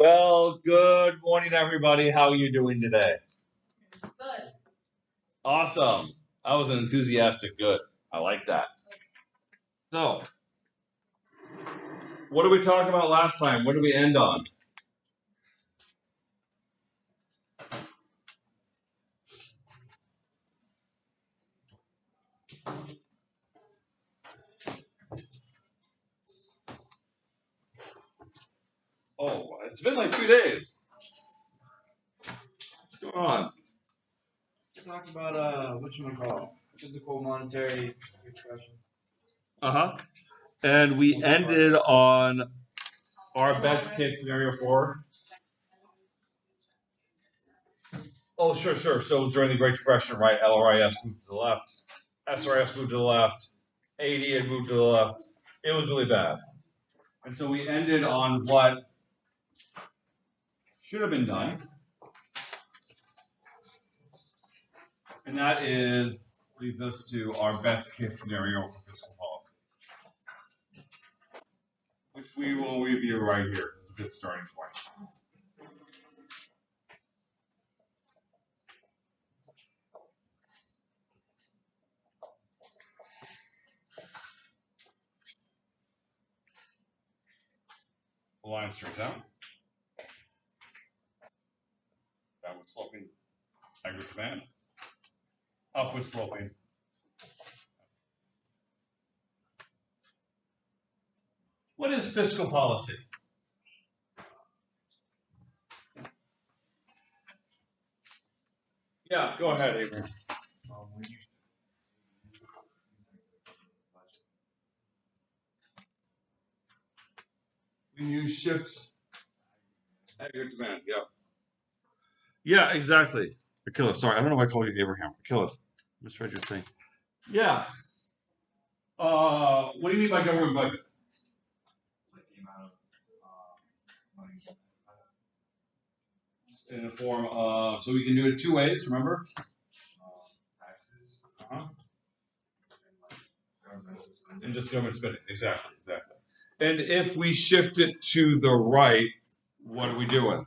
Well, good morning, everybody. How are you doing today? Good. Awesome. That was an enthusiastic good. I like that. So, what did we talk about last time? What did we end on? Oh, it's been like 2 days. What's going on? Talk about physical monetary expression. And we ended on our best case scenario for. Oh, sure. So during the Great Depression, right? LRIS moved to the left. SRS moved to the left. AD had moved to the left. It was really bad. And so we ended on what should have been done. And that leads us to our best case scenario for fiscal policy, which we will review right here. This is a good starting point. The line straight down. Downward sloping aggregate demand. Upward sloping. What is fiscal policy? Yeah, go ahead, Abraham. When you shift aggregate demand, yeah. Yeah, exactly. Achilles, sorry, I don't know why I called you Abraham. Achilles, misread your thing. Yeah. What do you mean by government budget? Like the amount of money. In the form of, so we can do it two ways, remember? Taxes. And just government spending, exactly. And if we shift it to the right, what are we doing?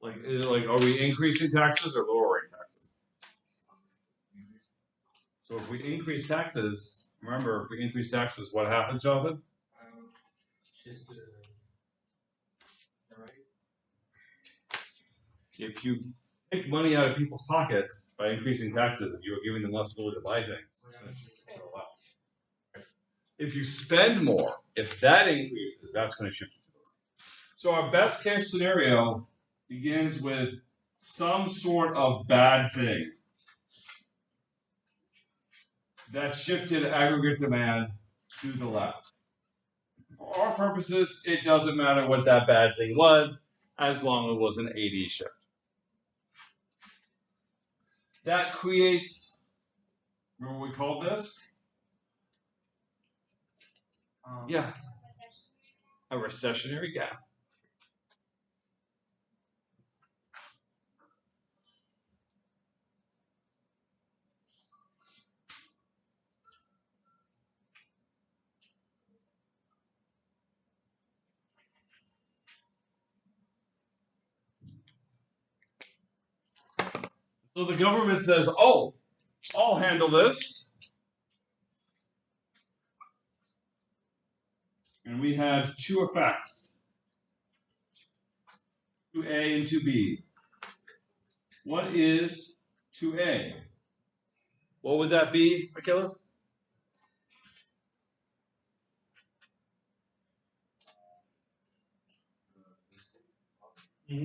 Like, are we increasing taxes or lowering taxes? So if we increase taxes, remember, if we increase taxes, what happens, Jonathan? Just to the right. If you take money out of people's pockets by increasing taxes, you're giving them less ability to buy things. If you spend more, if that increases, that's going to shift it to the right. So our best case scenario begins with some sort of bad thing that shifted aggregate demand to the left. For our purposes, it doesn't matter what that bad thing was, as long as it was an AD shift. That creates, remember what we called this? Yeah, a recessionary gap. So the government says, oh, I'll handle this. And we have two effects, 2A and 2B. What is 2A? What would that be, Achilles?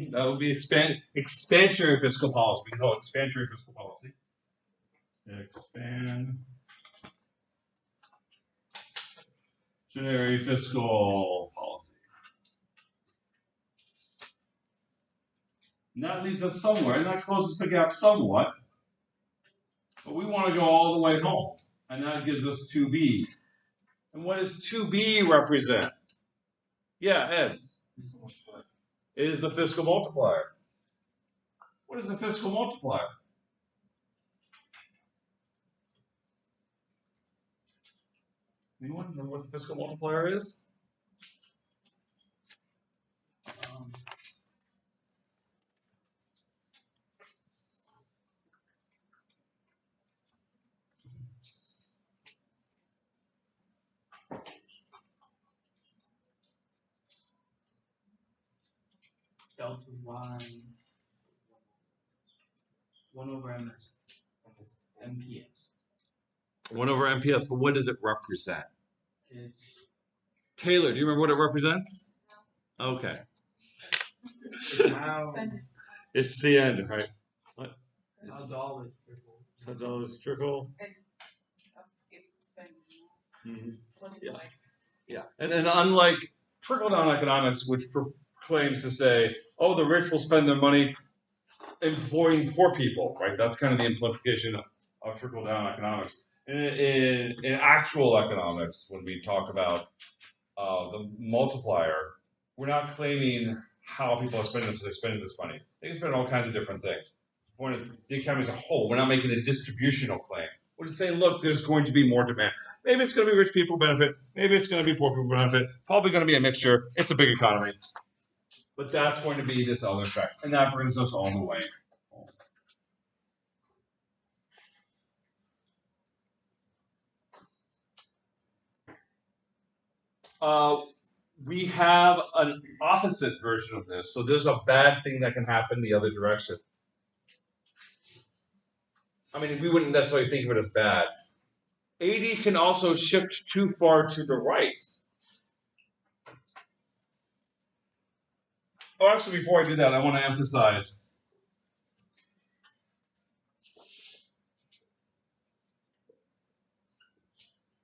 That would be expansionary fiscal policy. We can call it expansionary fiscal policy. Expansionary fiscal policy. And that leads us somewhere, and that closes the gap somewhat. But we want to go all the way home, and that gives us 2B. And what does 2B represent? Yeah, Ed. It is the fiscal multiplier. What is the fiscal multiplier? Anyone know what the fiscal multiplier is? delta y 1 over ms MPS. 1 over MPS, but what does it represent? It's Taylor, do you remember what it represents? Okay. how It's the end, right? What? dollars How dollars trickle. Yeah. Yeah. And unlike trickle-down economics, which claims to say, oh, the rich will spend their money employing poor people, right? That's kind of the implication of trickle-down economics. In actual economics, when we talk about the multiplier, we're not claiming how people are spending this money. They can spend all kinds of different things. The point is, the economy as a whole, we're not making a distributional claim. We're just saying, look, there's going to be more demand. Maybe it's going to be rich people benefit. Maybe it's going to be poor people benefit. Probably going to be a mixture. It's a big economy. But that's going to be this other effect. And that brings us all the way home. We have an opposite version of this. So there's a bad thing that can happen the other direction. I mean, we wouldn't necessarily think of it as bad. AD can also shift too far to the right. Oh, actually, before I do that, I want to emphasize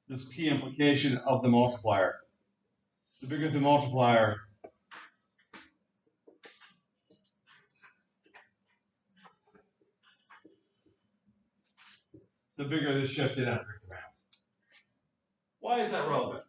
this key implication of the multiplier. The bigger the multiplier, the bigger the shift in economic demand. Why is that relevant?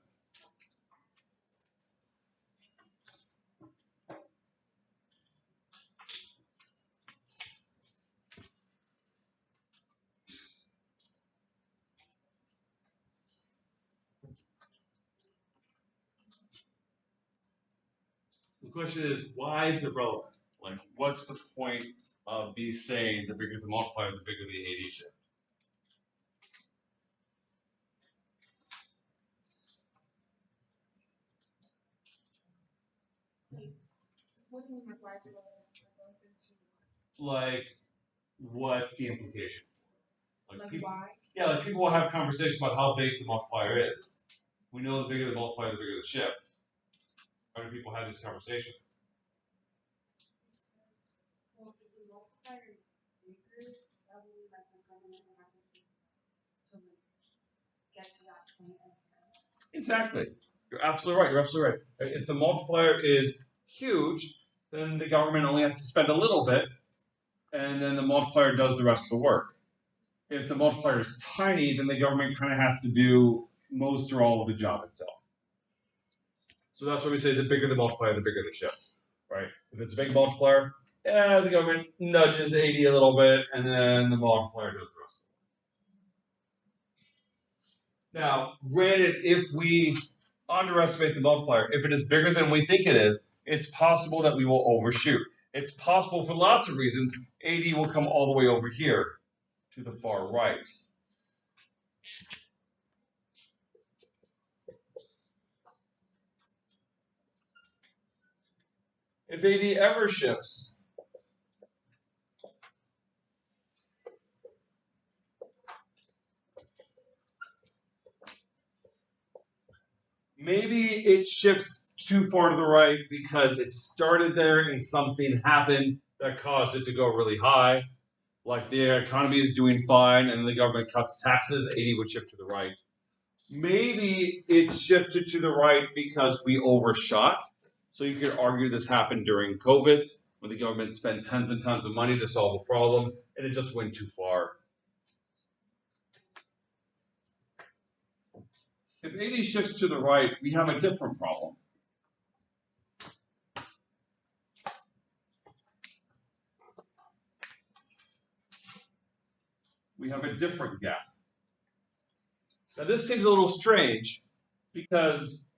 The question is, why is it relevant? Like, what's the point of me saying the bigger the multiplier, the bigger the AD shift? Like, what's the implication? Like people, why? Yeah, like people will have conversations about how big the multiplier is. We know the bigger the multiplier, the bigger the shift. How many people have this conversation? Exactly. You're absolutely right. You're absolutely right. If the multiplier is huge, then the government only has to spend a little bit, and then the multiplier does the rest of the work. If the multiplier is tiny, then the government kind of has to do most or all of the job itself. So that's why we say the bigger the multiplier, the bigger the shift, right? If it's a big multiplier, yeah, the government nudges 80 a little bit, and then the multiplier does the rest of it. Now, granted, if we underestimate the multiplier, if it is bigger than we think it is, it's possible that we will overshoot. It's possible for lots of reasons. 80 will come all the way over here to the far right. If 80 ever shifts, maybe it shifts too far to the right because it started there and something happened that caused it to go really high. Like the economy is doing fine and the government cuts taxes, 80 would shift to the right. Maybe it shifted to the right because we overshot. So you could argue this happened during COVID when the government spent tons and tons of money to solve a problem and it just went too far. If 80 shifts to the right, we have a different problem. We have a different gap. Now this seems a little strange because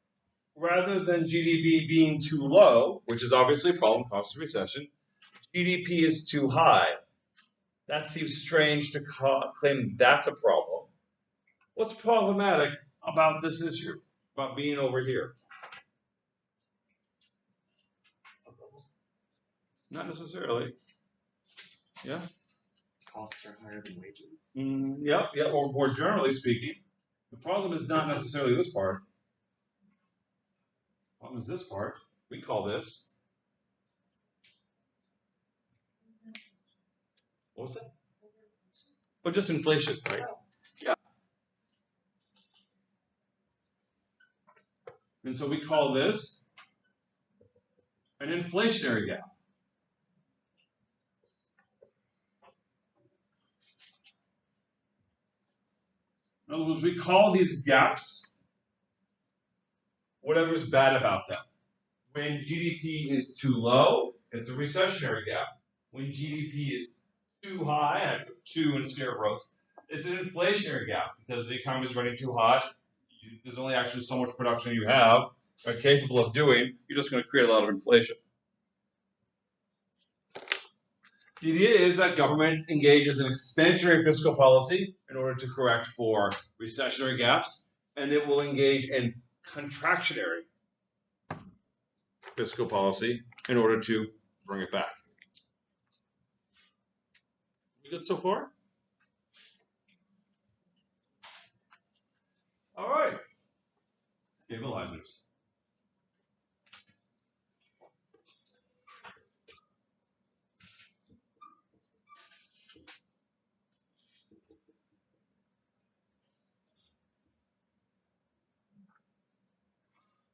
rather than GDP being too low, which is obviously a problem, cost of recession, GDP is too high. That seems strange to claim that's a problem. What's problematic about this issue, about being over here? Not necessarily. Yeah. Costs are higher than wages. Yep. Or more generally speaking, the problem is not necessarily this part. The problem is this part. We call this. What was that? Oh, just inflation, right? Yeah. And so we call this an inflationary gap. In other words, we call these gaps whatever's bad about them. When GDP is too low, it's a recessionary gap. When GDP is too high, I put 2 in square rows, it's an inflationary gap because the economy is running too hot. There's only actually so much production you have are capable of doing. You're just going to create a lot of inflation. The idea is that government engages in expansionary fiscal policy in order to correct for recessionary gaps, and it will engage in contractionary fiscal policy in order to bring it back. We good so far? All right. Stabilizers.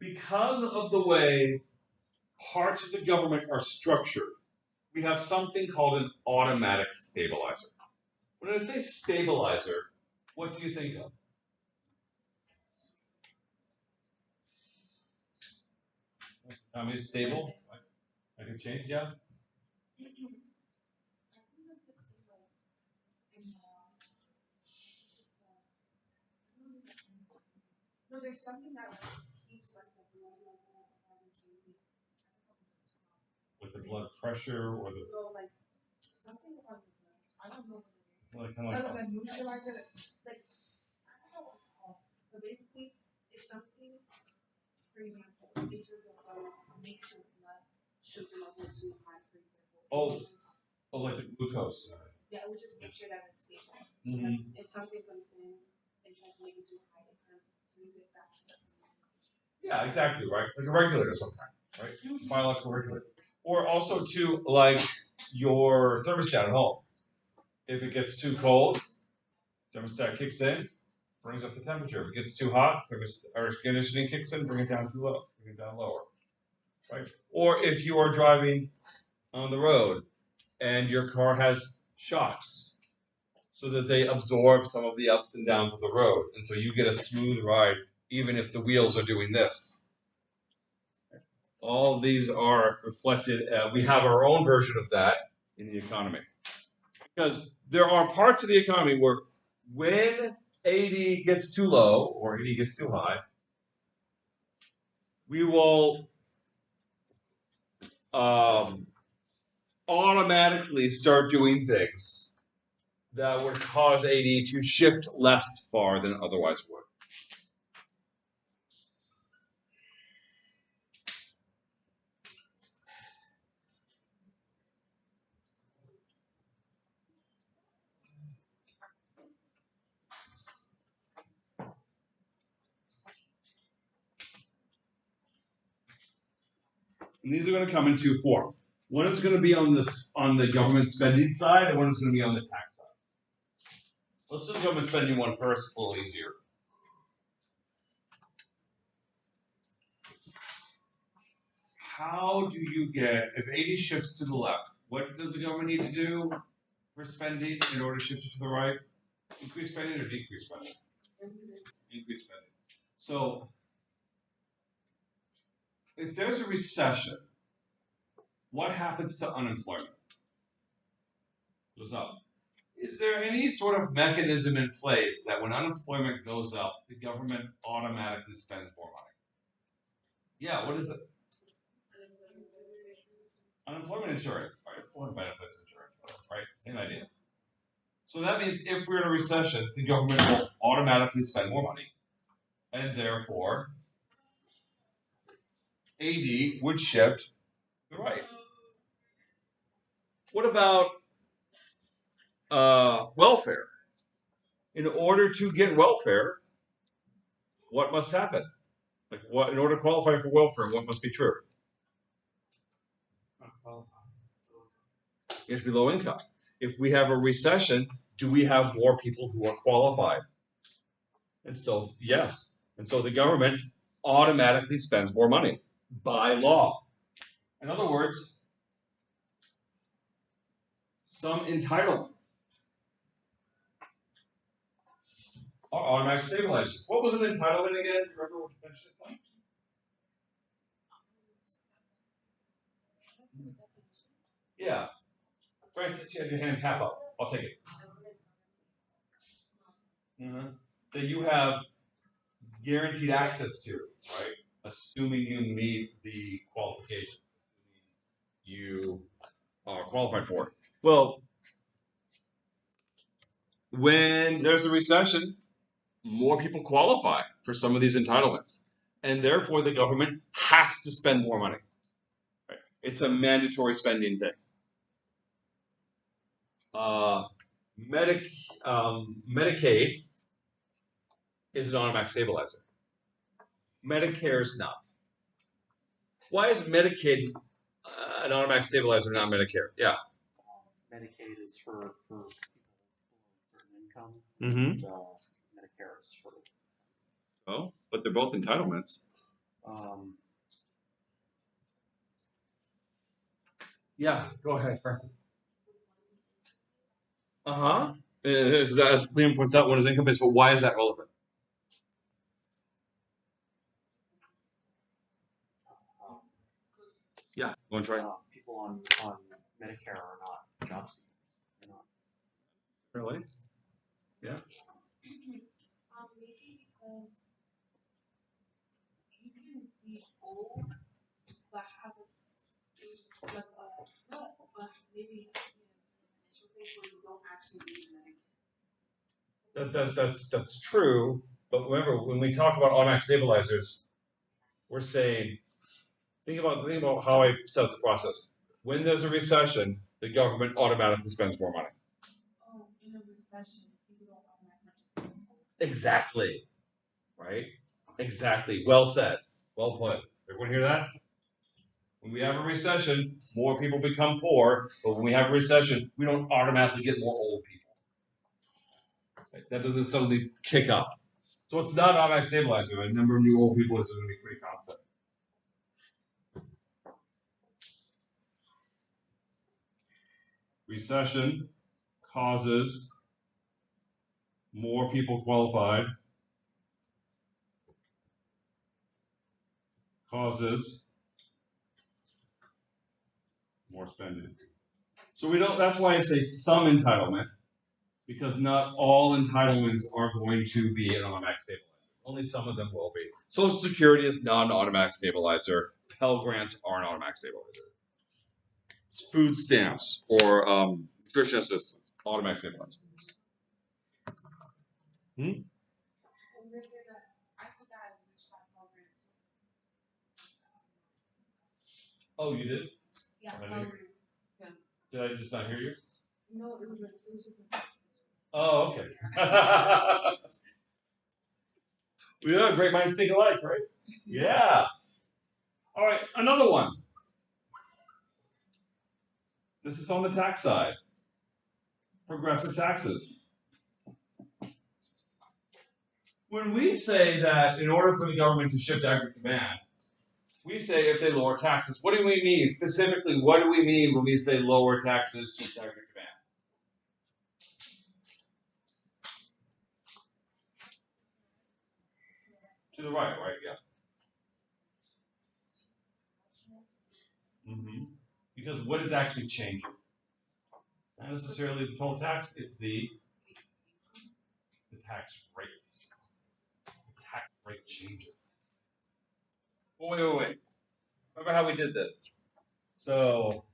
Because of the way parts of the government are structured, we have something called an automatic stabilizer. When I say stabilizer, what do you think of? I mean, stable. I can change, yeah. No, there's something that keeps like the blood level With the blood pressure or the. no, like something about the blood. I don't know what it is. It's like kind of Like a neutralizer, like I don't know what it's called. But basically, if something, for example, if your blood makes your blood sugar level too high, for example. Oh, like the glucose. Yeah, it would just make sure that it's stable. Mm-hmm. If something comes in and tries to make it too high, it kind of brings it back to Yeah, exactly, right? Like a regulator sometimes, right? Biological regulator. Or also too, like your thermostat at home. If it gets too cold, thermostat kicks in, brings up the temperature. If it gets too hot, air conditioning kicks in, bring it down too low, bring it down lower, right? Or if you are driving on the road and your car has shocks, so that they absorb some of the ups and downs of the road, and so you get a smooth ride, even if the wheels are doing this. All of these are reflected. We have our own version of that in the economy, because there are parts of the economy where, when AD gets too low or AD gets too high, we will automatically start doing things that would cause AD to shift less far than it otherwise would. And these are going to come in 2 forms. One is going to be on the government spending side, and one is going to be on the tax side. Let's do the government spending one first. It's a little easier. How do you get, if 80 shifts to the left, what does the government need to do for spending in order to shift it to the right? Increase spending or decrease spending? Increase spending. So, if there's a recession, what happens to unemployment? It goes up. Is there any sort of mechanism in place that when unemployment goes up, the government automatically spends more money? Yeah, what is it? Unemployment insurance, right? Employment benefits insurance, right? Same idea. So that means if we're in a recession, the government will automatically spend more money, and therefore AD would shift to the right. What about welfare? In order to get welfare, what must happen? Like what in order to qualify for welfare, what must be true? Not qualified. You have to be low income. If we have a recession, do we have more people who are qualified? And so, yes. And so the government automatically spends more money by law. In other words, some entitlement are automatic stabilizers. What was an entitlement again? Do you remember what definition it was? Yeah. Francis, you have your hand half up. I'll take it. That you have guaranteed access to, right? Assuming you meet the qualifications you are qualified for. Well, when there's a recession, more people qualify for some of these entitlements, and therefore the government has to spend more money. Right? It's a mandatory spending thing. Medicaid is an automatic stabilizer. Medicare is not. Why is Medicaid an automatic stabilizer, not Medicare? Yeah. Medicaid is for people with certain income. Mm-hmm. And, Medicare is for. Oh, but they're both entitlements. Yeah, go ahead, Francis. Because as Liam points out, one is income based, but why is that relevant? Yeah, go and try. People on Medicare are not job seekers. They're not. Really? Yeah. Maybe because you can be old but have a like but maybe financial thing where you don't actually need Medicare. That's true, but remember when we talk about automatic stabilizers, we're saying think about how I set up the process. When there's a recession, the government automatically spends more money. Oh, in a recession, people don't automatically spend. Exactly. Right? Exactly. Well said. Well put. Everyone hear that? When we have a recession, more people become poor, but when we have a recession, we don't automatically get more old people. Right? That doesn't suddenly kick up. So it's not an automatic stabilizer. The number of new old people is going to be pretty constant. Recession causes more people qualified, causes more spending. So we don't. That's why I say some entitlement, because not all entitlements are going to be an automatic stabilizer. Only some of them will be. Social Security is not an automatic stabilizer. Pell Grants are an automatic stabilizer. Food stamps or nutrition assistance, automatic stabilizer. When we say that, I forgot which type of programs. Oh, you did? Yeah, I programs. Yeah. Did I just not hear you? No, it was just a. Oh, okay. Yeah, great minds think alike, right? Yeah. All right, another one. This is on the tax side. Progressive taxes. When we say that in order for the government to shift aggregate demand, we say if they lower taxes. What do we mean? Specifically, what do we mean when we say lower taxes, shift aggregate demand? To the right, yeah. Because what is actually changing? Not necessarily the total tax, it's the tax rate. The tax rate changes. Oh, wait. Remember how we did this? So,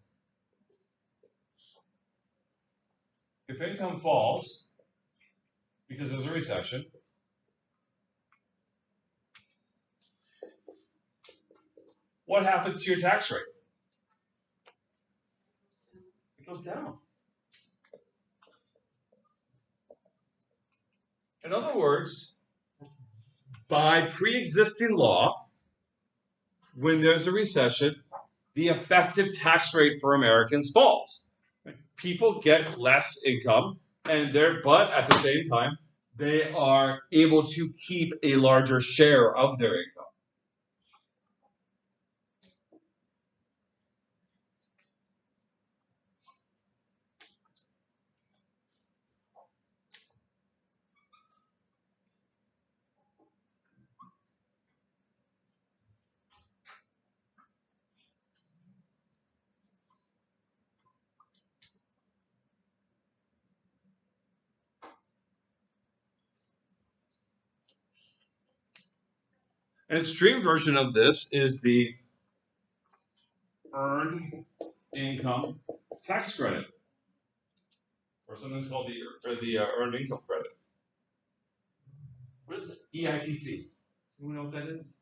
if income falls because there's a recession, what happens to your tax rate? goes down. In other words, by pre-existing law, when there's a recession, the effective tax rate for Americans falls. People get less income, but at the same time, they are able to keep a larger share of their income. An extreme version of this is the earned income tax credit, or sometimes called the earned income credit. What is it? EITC. Anyone know what that is?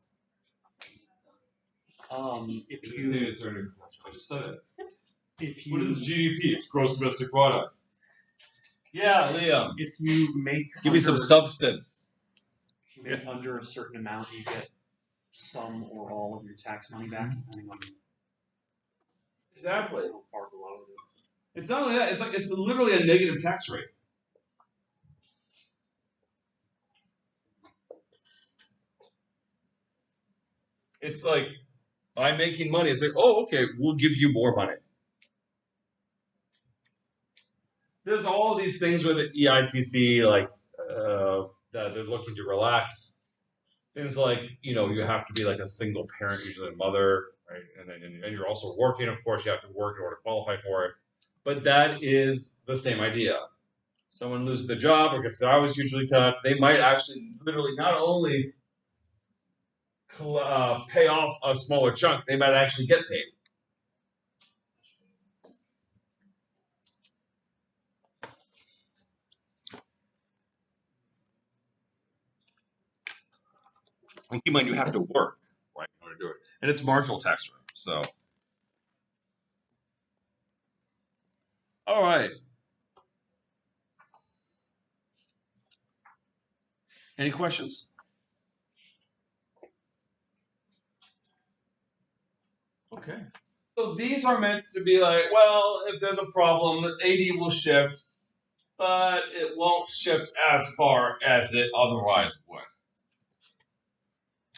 If It's you, it's earned income tax. I just said it. if What is you, GDP? It's gross domestic product. Yeah, Liam. if you make Give me some under- substance. if you make under a certain amount, you get some or all of your tax money back, depending on Exactly. how far below it is. It's not only that, it's literally a negative tax rate. It's like, I'm making money. It's like, oh, okay, we'll give you more money. There's all these things with the EITC, like, that they're looking to relax. Things like, you have to be like a single parent, usually a mother, right? And you're also working, of course, you have to work in order to qualify for it. But that is the same idea. Someone loses their job or gets their hours usually cut, they might actually literally not only pay off a smaller chunk, they might actually get paid. And keep in mind, you have to work, right, in order to do it. And it's marginal tax rate, so. All right. Any questions? Okay. So these are meant to be like, well, if there's a problem, 80 will shift, but it won't shift as far as it otherwise would.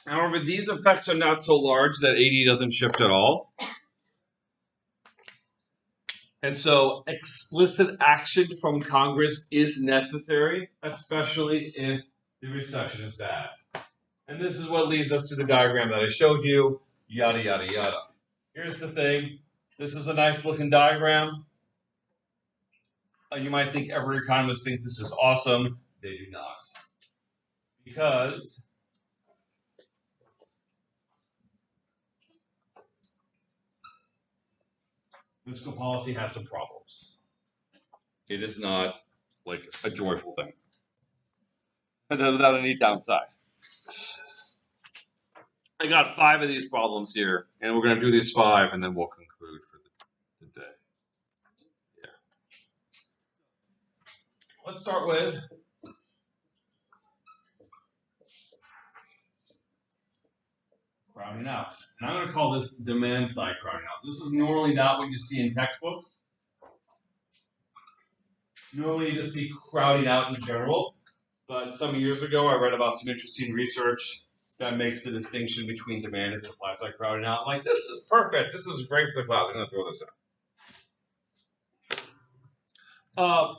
However, these effects are not so large that 80 doesn't shift at all. And so explicit action from Congress is necessary, especially if the recession is bad. And this is what leads us to the diagram that I showed you, yada, yada, yada. Here's the thing. This is a nice looking diagram. You might think every economist thinks this is awesome. They do not. Because fiscal policy has some problems. It is not like a joyful thing. Without any downside. I got 5 of these problems here, and we're going to do these 5, and then we'll conclude for the day. Yeah. Let's start with crowding out. And I'm going to call this demand side crowding out. This is normally not what you see in textbooks. Normally you just see crowding out in general. But some years ago, I read about some interesting research that makes the distinction between demand and supply side crowding out. I'm like, this is perfect. This is great for the class. I'm going to throw this out.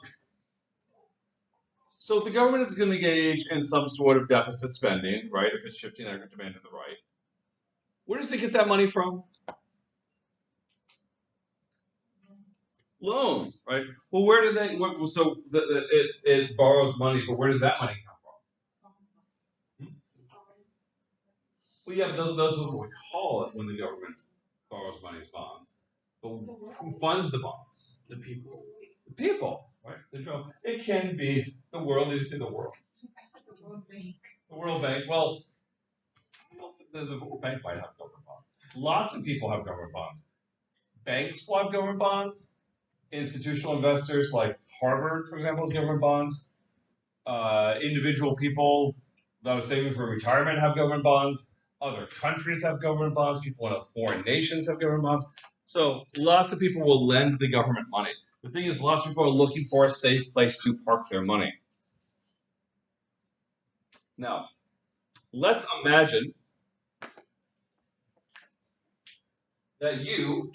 So if the government is going to engage in some sort of deficit spending, right, if it's shifting aggregate demand to the right, where does it get that money from? Loans, right? Well, where do they? It borrows money, but where does that money come from? Well, yeah, but those are what we call it when the government borrows money as bonds. But who funds the bonds? The people. The people, right? It can be the world. Did you say the world? The World Bank. The World Bank. Well, the World Bank might have government bonds. Lots of people have government bonds. Banks will have government bonds. institutional investors like Harvard, for example, has government bonds. Individual people that are saving for retirement have government bonds. Other countries have government bonds. People in foreign nations have government bonds. So lots of people will lend the government money. The thing is, lots of people are looking for a safe place to park their money. Now, let's imagine that you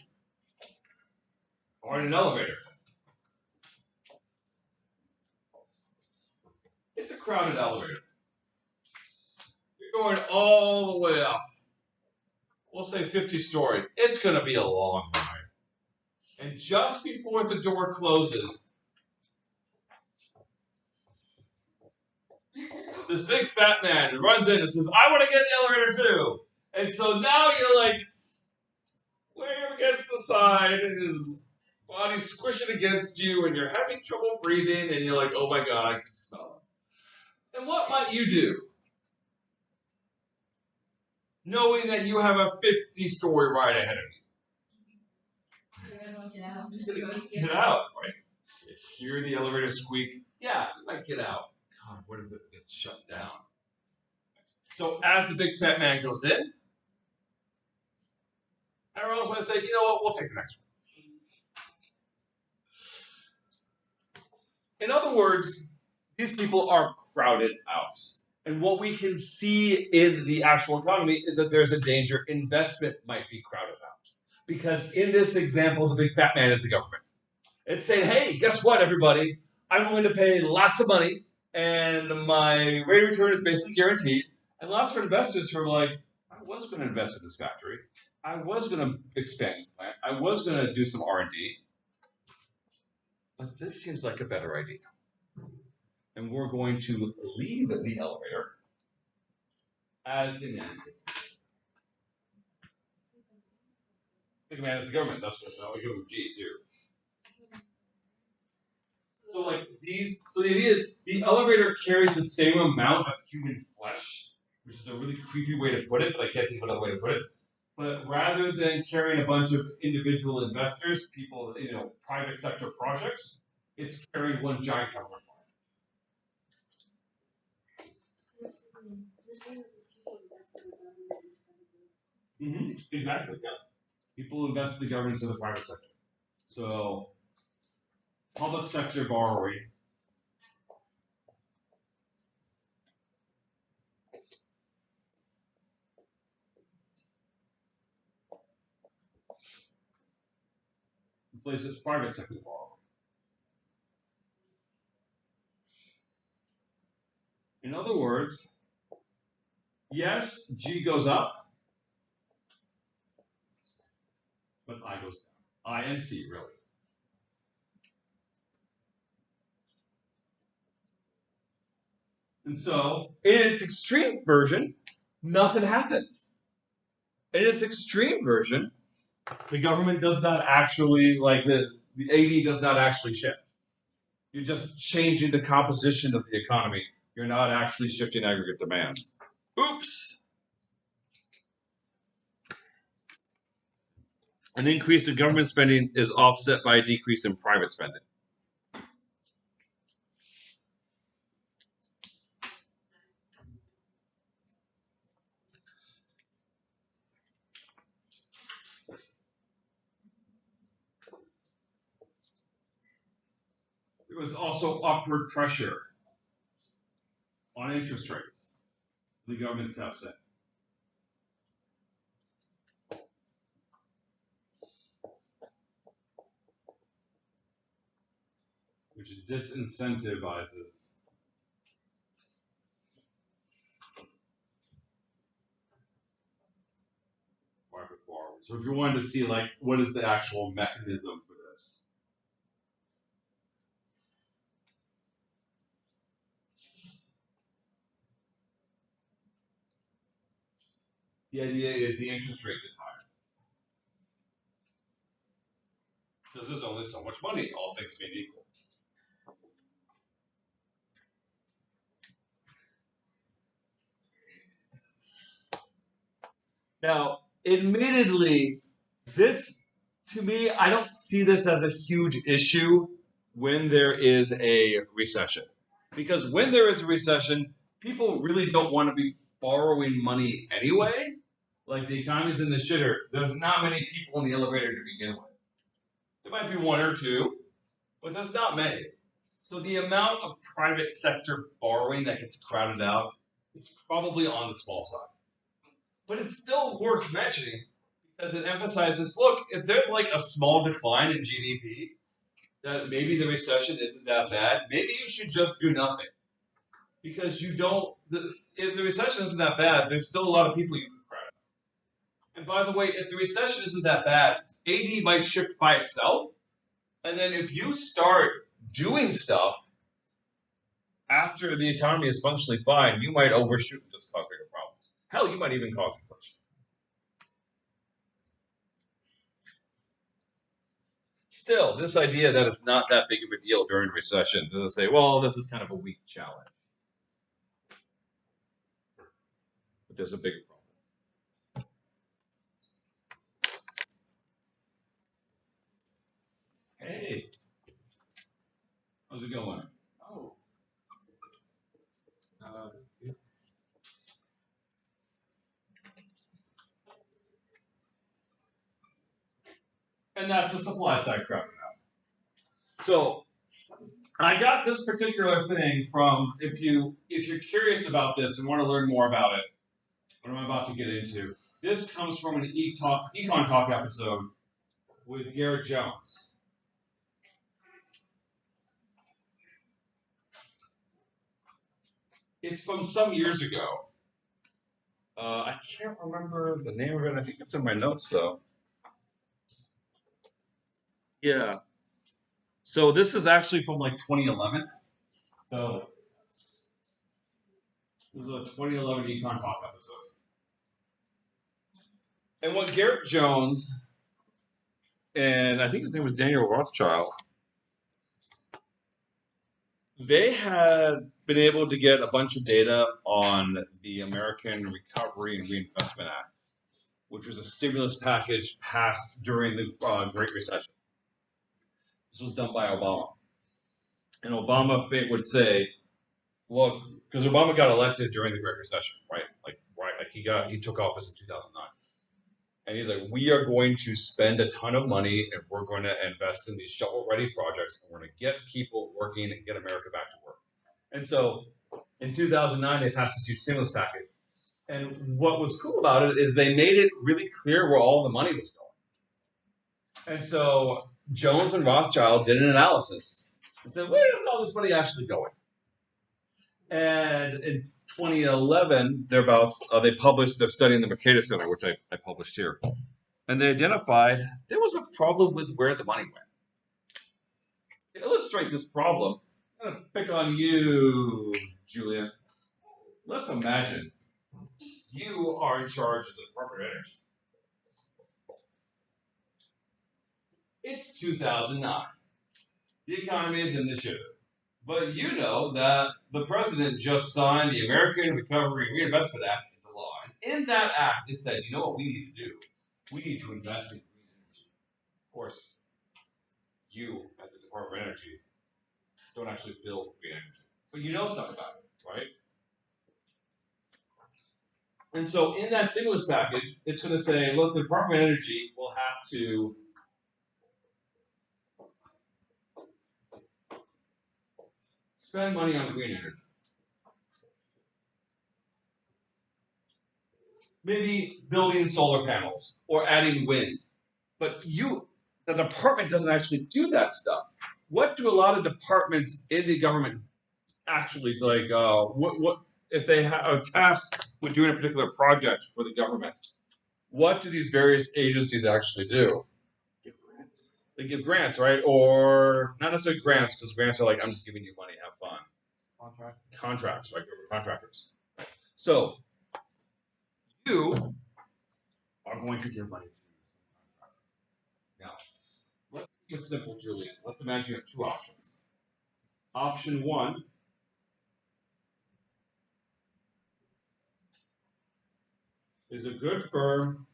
are in an elevator. It's a crowded elevator. You're going all the way up. We'll say 50 stories. It's going to be a long ride. And just before the door closes, this big fat man runs in and says, I want to get in the elevator too. And so now you're like laying up against the side and his body's squishing against you and you're having trouble breathing and you're like, oh my God, I can smell it. And what might you do? Knowing that you have a 50-story ride ahead of you. You're going to get out, right? You hear the elevator squeak. Yeah, you might get out. God, what if it gets shut down? So as the big fat man goes in, everyone else might say, you know what, we'll take the next one. In other words, these people are crowded out. And what we can see in the actual economy is that there's a danger investment might be crowded out. Because in this example, the big fat man is the government. It's saying, hey, guess what, everybody? I'm going to pay lots of money, and my rate of return is basically guaranteed. And lots of investors who are like, I was going to invest in this factory. I was going to expand the plant. I was going to do some R&D. But this seems like a better idea. And we're going to leave the elevator as the man. The man is the government. That's what we give him G too. So like these, so the idea is the elevator carries the same amount of human flesh, which is a really creepy way to put it, but I can't think of another way to put it. But rather than carrying a bunch of individual investors, people, private sector projects, it's carrying one giant government. Exactly, yeah. People invest in the government in the private sector. So, public sector borrowing. Replaces private sector borrowing. In other words, yes, G goes up, but I goes down. I and C, really. And so, in its extreme version, nothing happens. In its extreme version, the government does not actually, like the AD does not actually shift. You're just changing the composition of the economy. You're not actually shifting aggregate demand. Oops! An increase in government spending is offset by a decrease in private spending. There was also upward pressure on interest rates. The government steps in. Which disincentivizes private borrowing. So if you wanted to see, like, what is the actual mechanism for this? The idea is the interest rate gets higher. Because there's only so much money, all things being equal. Now, admittedly, this to me, I don't see this as a huge issue when there is a recession. Because when there is a recession, people really don't want to be borrowing money anyway. Like the economy's in the shitter. There's not many people in the elevator to begin with. There might be one or two, but there's not many. So the amount of private sector borrowing that gets crowded out, it's probably on the small side. But it's still worth mentioning because it emphasizes, look, if there's like a small decline in GDP, that maybe the recession isn't that bad, maybe you should just do nothing. Because you don't, if the recession isn't that bad, there's still a lot of people you can credit. And by the way, if the recession isn't that bad, AD might shift by itself. And then if you start doing stuff after the economy is functionally fine, you might overshoot and just cause bigger problems. Hell, you might even cause inflation. Still, this idea that it's not that big of a deal during recession doesn't say, well, this is kind of a weak challenge. But there's a bigger problem. Hey, how's it going? Oh. And that's the supply side crowding out. So I got this particular thing from, if you're curious about this and want to learn more about it, what I'm about to get into, this comes from an EconTalk episode with Garett Jones. It's from some years ago. I can't remember the name of it. I think it's in my notes though. Yeah. So this is actually from like 2011. So this is a 2011 EconTalk episode. And what Garett Jones and I think his name was Daniel Rothschild, they had been able to get a bunch of data on the American Recovery and Reinvestment Act, which was a stimulus package passed during the Great Recession. This was done by Obama. And Obama would say, look, because Obama got elected during the Great Recession, right? Like he took office in 2009. And he's like, we are going to spend a ton of money and we're going to invest in these shovel-ready projects and we're going to get people working and get America back to work. And so in 2009, they passed this huge stimulus package. And what was cool about it is they made it really clear where all the money was going. And so Jones and Rothschild did an analysis and said, where is all this money actually going? And in 2011, thereabouts, they published their study in the Mercator Center, which I published here. And they identified there was a problem with where the money went. To illustrate this problem, I'm going to pick on you, Julia. Let's imagine you are in charge of the Department of Energy. It's 2009. The economy is in the shitter. But you know that the president just signed the American Recovery and Reinvestment Act into law. And in that act, it said, you know what we need to do? We need to invest in green energy. Of course, you at the Department of Energy don't actually build green energy. But you know something about it, right? And so in that stimulus package, it's going to say, look, the Department of Energy will have to spend money on green energy. Maybe building solar panels or adding wind. But the department doesn't actually do that stuff. What do a lot of departments in the government actually like? What if they are tasked with doing a particular project for the government? What do these various agencies actually do? Give grants. They give grants, right? Or not necessarily grants, because grants are like, I'm just giving you money, have fun. Contracts, right? Contractors. So you are going to give money to the contractor. Now, let's make it simple, Julian. Let's imagine you have two options. Option one is a good firm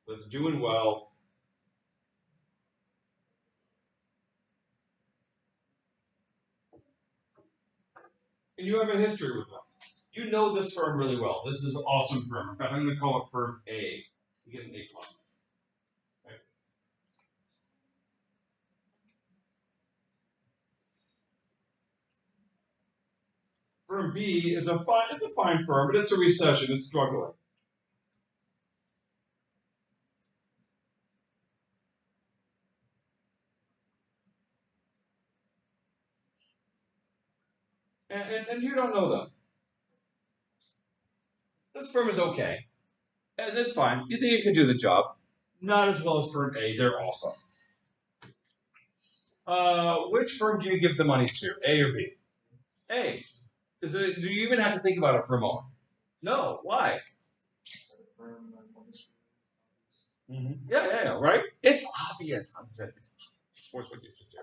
that's doing well. And you have a history with them. You know this firm really well. This is an awesome firm. In fact, I'm going to call it firm A. You get an A plus. Right? Firm B is a fine firm, but it's a recession. It's struggling. And you don't know them. This firm is okay. And it's fine. You think it can do the job. Not as well as firm A. They're awesome. Which firm do you give the money to? A or B? A. Do you even have to think about it for a moment? No. Why? Yeah, right? It's obvious. Of course what you should do.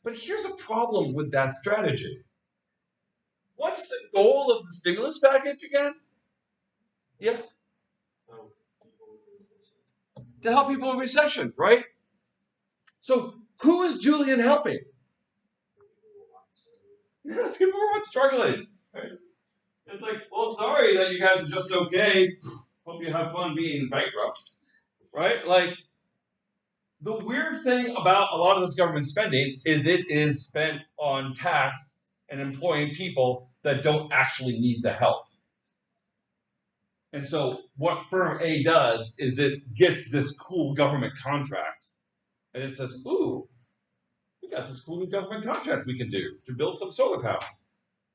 But here's a problem with that strategy. What's the goal of the stimulus package again? Yeah. To help people in recession, right? So who is Julian helping? People who are struggling. Right? It's like, well, sorry that you guys are just okay. Hope you have fun being bankrupt. Right? Like, the weird thing about a lot of this government spending is it is spent on tasks and employing people that don't actually need the help. And so what firm A does is it gets this cool government contract and it says, ooh, we got this cool new government contract we can do to build some solar panels.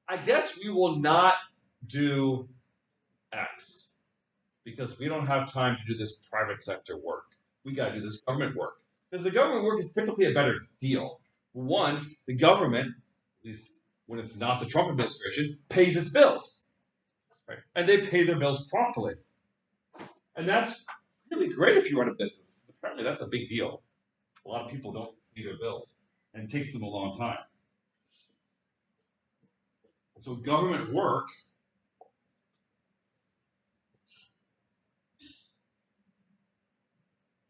I guess we will not do X because we don't have time to do this private sector work. We got to do this government work. Because the government work is typically a better deal. One, the government, at least when it's not the Trump administration, pays its bills. Right? And they pay their bills promptly. And that's really great if you run a business. Apparently that's a big deal. A lot of people don't pay their bills. And it takes them a long time. So government work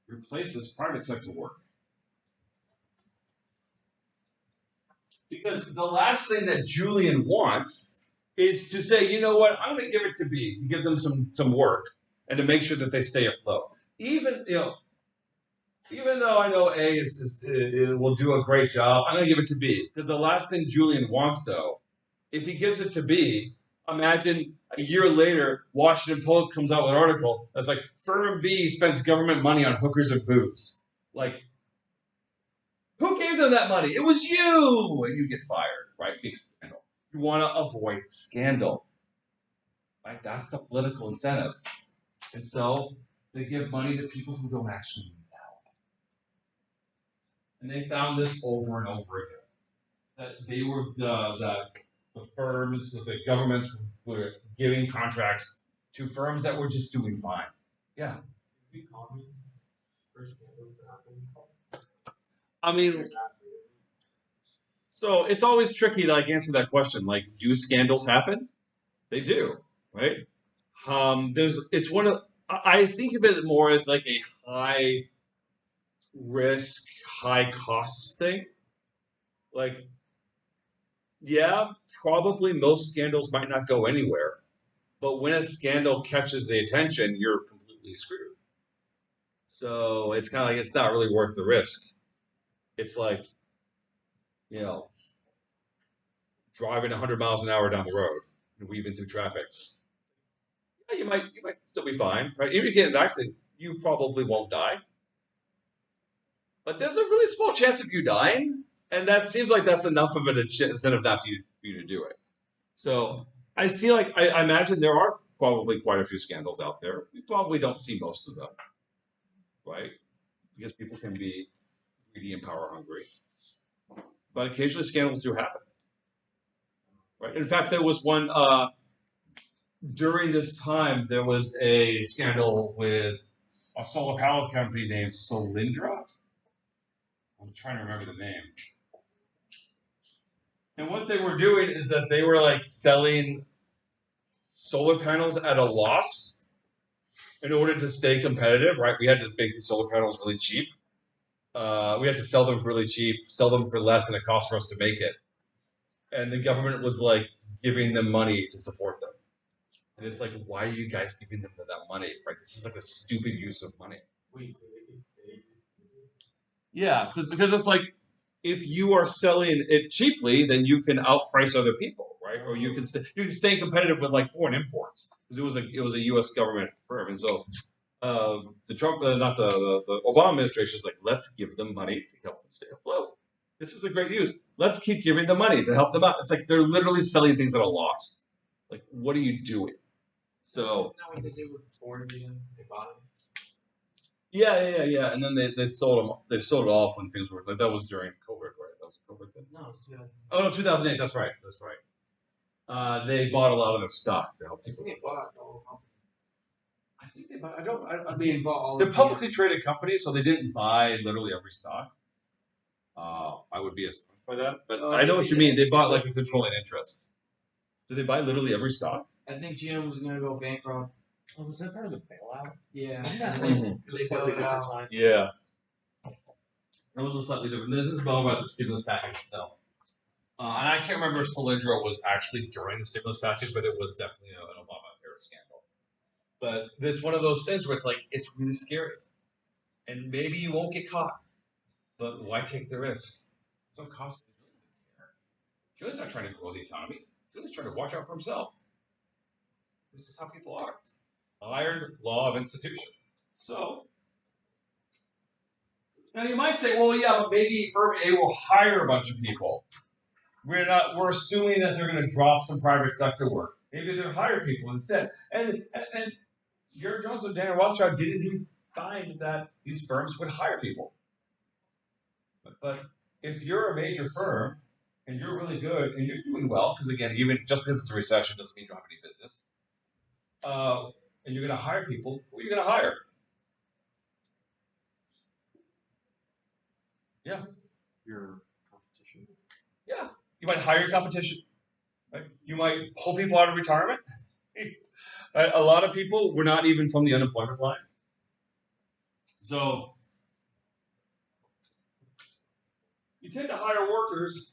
replaces private sector work. Because the last thing that Julian wants is to say, you know what, I'm going to give it to B, to give them some work, and to make sure that they stay afloat. Even though I know A will do a great job, I'm going to give it to B. Because the last thing Julian wants, though, if he gives it to B, imagine a year later, Washington Post comes out with an article that's like, firm B spends government money on hookers and booze. Like, who gave them that money? It was you! And you get fired, right? Big scandal. You want to avoid scandal. Right? That's the political incentive. And so they give money to people who don't actually need help. And they found this over and over again. That they were the firms, the governments were giving contracts to firms that were just doing fine. Yeah. I mean, so it's always tricky to like answer that question. Like, do scandals happen? They do, right? It's one of I think of it more as like a high risk, high cost thing. Like, yeah, probably most scandals might not go anywhere, but when a scandal catches the attention, you're completely screwed. So it's kind of like it's not really worth the risk. It's like, driving 100 miles an hour down the road and weaving through traffic. Yeah, you might still be fine, right? Even if you get in an accident, you probably won't die. But there's a really small chance of you dying, and that seems like that's enough of an incentive not for you to do it. So I imagine there are probably quite a few scandals out there. We probably don't see most of them, right? Because people can be greedy and power hungry. But occasionally scandals do happen. Right? In fact, there was one during this time. There was a scandal with a solar power company named Solyndra. I'm trying to remember the name. And what they were doing is that they were like selling solar panels at a loss. in order to stay competitive, right? We had to make these solar panels really cheap. We had to sell them really cheap, sell them for less than it cost for us to make it. And the government was like giving them money to support them. And it's like, why are you guys giving them that money? Right? This is like a stupid use of money. Wait, so they can stay. Yeah, because it's like if you are selling it cheaply, then you can outprice other people, right? Or you can stay competitive with like foreign imports because it was a U.S. government firm, and so the Trump, not the Obama administration is like, let's give them money to help them stay afloat. This is a great use. Let's keep giving them money to help them out. It's like they're literally selling things at a loss. Like, what are you doing? So Now what they did with Ford again, they bought it. yeah. And then they sold them. They sold it off when things were like that was during COVID, right? That was a COVID thing. No, it's 2000. Oh no, 2008. That's right. They bought a lot of their stock to help I people. think they bought the whole company. I think they bought. I They mean, bought all they're of publicly traded companies, so they didn't buy literally every stock. I would be astonished by that, but I know what you mean. They bought like a controlling interest. Did they buy literally every stock? I think GM was gonna go bankrupt. Oh, was that part of the bailout? Yeah. Wasn't that and like then a they slightly bailed it different out. time? Yeah. That was a slightly different. This is more about the stimulus package itself. And I can't remember if Solyndra was actually during the stimulus package, but it was definitely an Obama-era scandal. But it's one of those things where it's like, it's really scary. And maybe you won't get caught. But why take the risk? It's no cost. Julie's not trying to grow the economy. Julie's trying to watch out for himself. This is how people are. Iron law of institution. So, now you might say, well, yeah, but maybe firm A will hire a bunch of people. We're assuming that they're going to drop some private sector work. Maybe they'll hire people instead. And Garett Jones and Daniel Rothschild didn't even find that these firms would hire people. But if you're a major firm and you're really good and you're doing well, because again, even just because it's a recession doesn't mean you don't have any business, and you're going to hire people, who are you going to hire? Yeah. Your competition. Yeah. You might hire your competition. Right? You might pull people out of retirement. A lot of people were not even from the unemployment line. So you tend to hire workers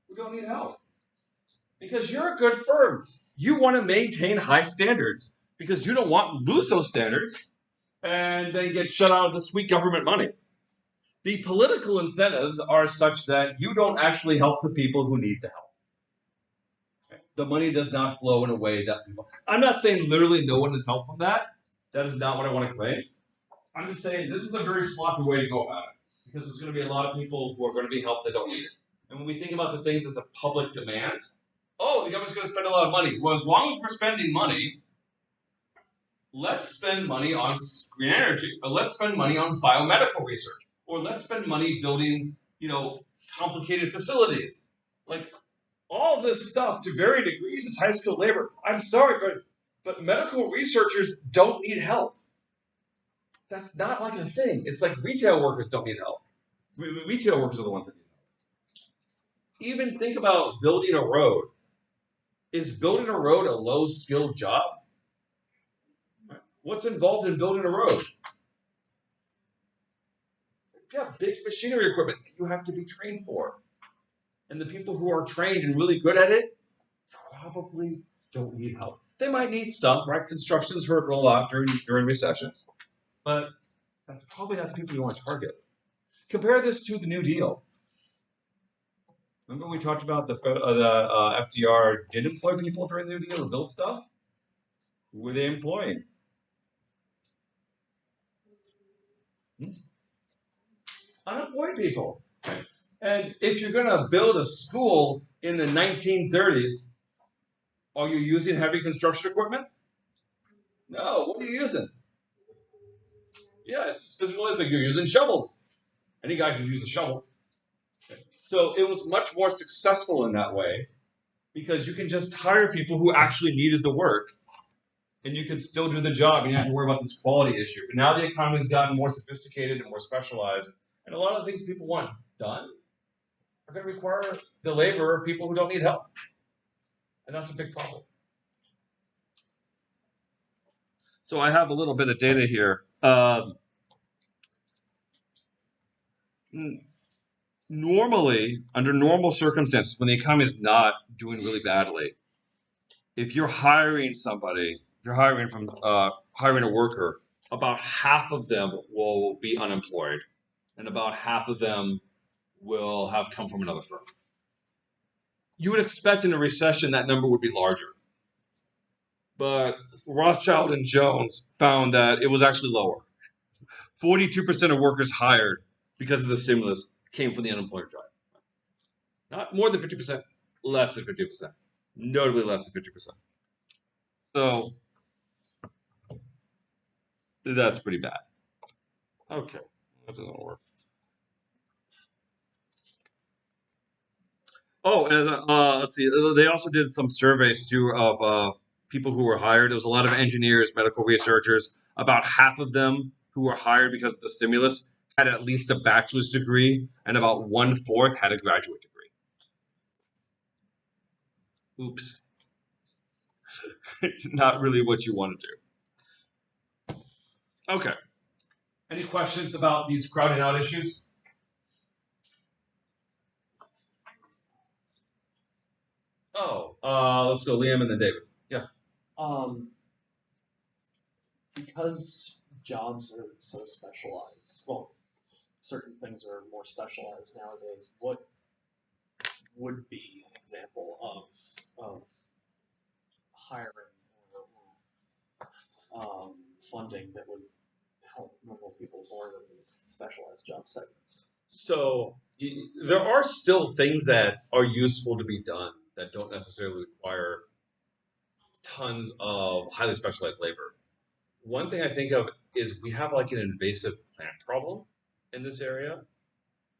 who don't need help. Because you're a good firm. You want to maintain high standards because you don't want to lose those standards and then get shut out of the sweet government money. The political incentives are such that you don't actually help the people who need the help. Okay? The money does not flow in a way that people. I'm not saying literally no one is helped from that. That is not what I want to claim. I'm just saying this is a very sloppy way to go about it because there's going to be a lot of people who are going to be helped that don't need it. And when we think about the things that the public demands, oh, the government's going to spend a lot of money. Well, as long as we're spending money, let's spend money on green energy, or let's spend money on biomedical research, or let's spend money building, complicated facilities. Like all this stuff to varying degrees is high skilled labor. I'm sorry, but medical researchers don't need help. That's not like a thing. It's like retail workers don't need help. Retail workers are the ones that need help. Even think about building a road. Is building a road a low-skilled job? What's involved in building a road? Yeah, big machinery equipment that you have to be trained for. And the people who are trained and really good at it probably don't need help. They might need some, right? Construction's hurt a lot during recessions. But that's probably not the people you want to target. Compare this to the New Deal. Remember we talked about the FDR did employ people during the New Deal to build stuff? Who were they employing? Unemployed people. And if you're going to build a school in the 1930s, are you using heavy construction equipment? No. What are you using? Yeah, it's physical. It's like you're using shovels. Any guy can use a shovel. So it was much more successful in that way because you can just hire people who actually needed the work and you can still do the job and you don't have to worry about this quality issue. But now the economy's gotten more sophisticated and more specialized, and a lot of the things people want done are going to require the labor of people who don't need help. And that's a big problem. So I have a little bit of data here. Normally, under normal circumstances, when the economy is not doing really badly, if you're hiring somebody, if you're hiring a worker, about half of them will be unemployed, and about half of them will have come from another firm. You would expect in a recession that number would be larger. But Rothschild and Jones found that it was actually lower. 42% of workers hired because of the stimulus came from the unemployment drive. Not more than 50%, less than 50%. Notably less than 50%. So that's pretty bad. Okay, that doesn't work. Oh, and let's see. They also did some surveys too of people who were hired. There was a lot of engineers, medical researchers. About half of them who were hired because of the stimulus had at least a bachelor's degree, and about 1/4 had a graduate degree. Oops. It's not really what you want to do. Okay. Any questions about these crowding out issues? Oh, let's go Liam and then David. Yeah. Because jobs are so specialized, well, certain things are more specialized nowadays. What would be an example of hiring or funding that would help normal people more than these specialized job segments? So there are still things that are useful to be done that don't necessarily require tons of highly specialized labor. One thing I think of is we have like an invasive plant problem in this area.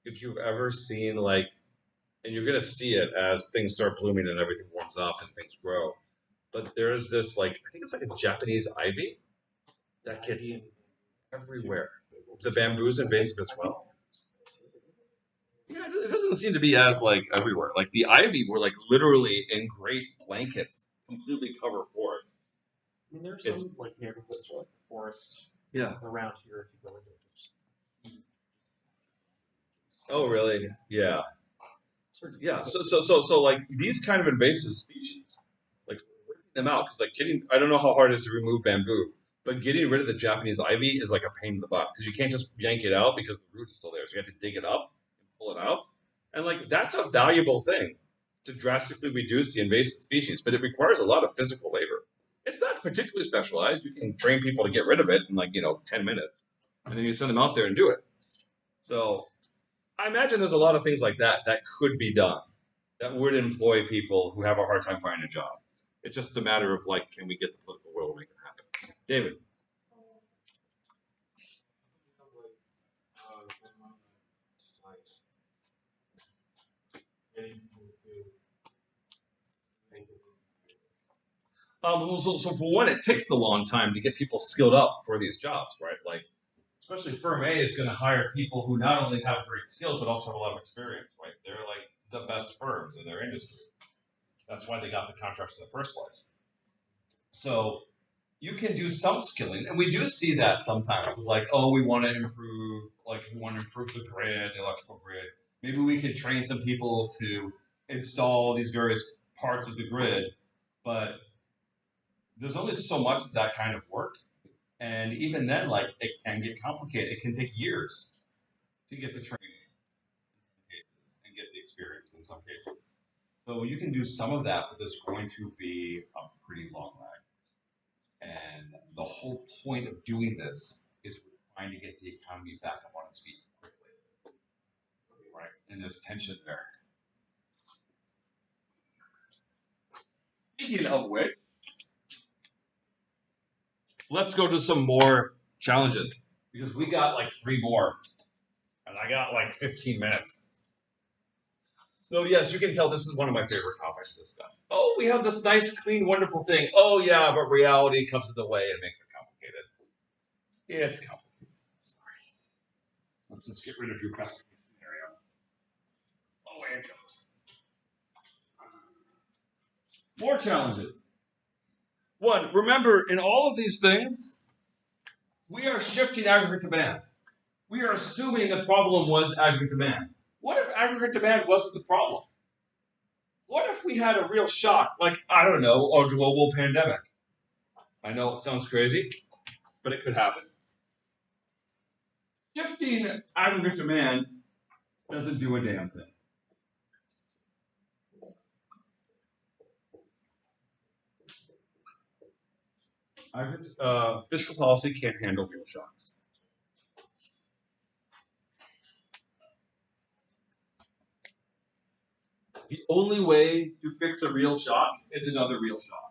If you've ever seen and you're gonna see it as things start blooming and everything warms up and things grow. But there's this I think it's like a Japanese ivy that gets everywhere. The bamboo's invasive as well. Yeah, it doesn't seem to be as everywhere. Like the ivy were literally in great blankets, completely cover for it. I mean, there's some neighborhoods where the forest around here if you go into it. Oh, really? Yeah. Yeah. So these kind of invasive species, ripping them out because I don't know how hard it is to remove bamboo, but getting rid of the Japanese ivy is like a pain in the butt because you can't just yank it out because the root is still there. So you have to dig it up and pull it out, and that's a valuable thing to drastically reduce the invasive species, but it requires a lot of physical labor. It's not particularly specialized. You can train people to get rid of it in 10 minutes, and then you send them out there and do it. So I imagine there's a lot of things like that that could be done that would employ people who have a hard time finding a job. It's just a matter of can we get the political will to make it happen? David. So for one, it takes a long time to get people skilled up for these jobs, right? Especially firm A is going to hire people who not only have great skills but also have a lot of experience, right? They're the best firms in their industry. That's why they got the contracts in the first place. So you can do some skilling, and we do see that sometimes with we want to improve, the grid, the electrical grid. Maybe we could train some people to install these various parts of the grid, but there's only so much of that kind of work. And even then, it can get complicated. It can take years to get the training and get the experience in some cases. So you can do some of that, but there's going to be a pretty long lag. And the whole point of doing this is we're trying to get the economy back up on its feet quickly, right? And there's tension there. Speaking of which, let's go to some more challenges because we got 3 more, and I got 15 minutes. So yes, you can tell this is one of my favorite topics to discuss. Oh, we have this nice, clean, wonderful thing. Oh yeah, but reality comes in the way and makes it complicated. It's complicated. Sorry. Let's just get rid of your best case scenario. away it goes. More challenges. One, remember, in all of these things, we are shifting aggregate demand. We are assuming the problem was aggregate demand. What if aggregate demand wasn't the problem? What if we had a real shock, like, I don't know, a global pandemic? I know it sounds crazy, but it could happen. Shifting aggregate demand doesn't do a damn thing. Fiscal policy can't handle real shocks. The only way to fix a real shock is another real shock.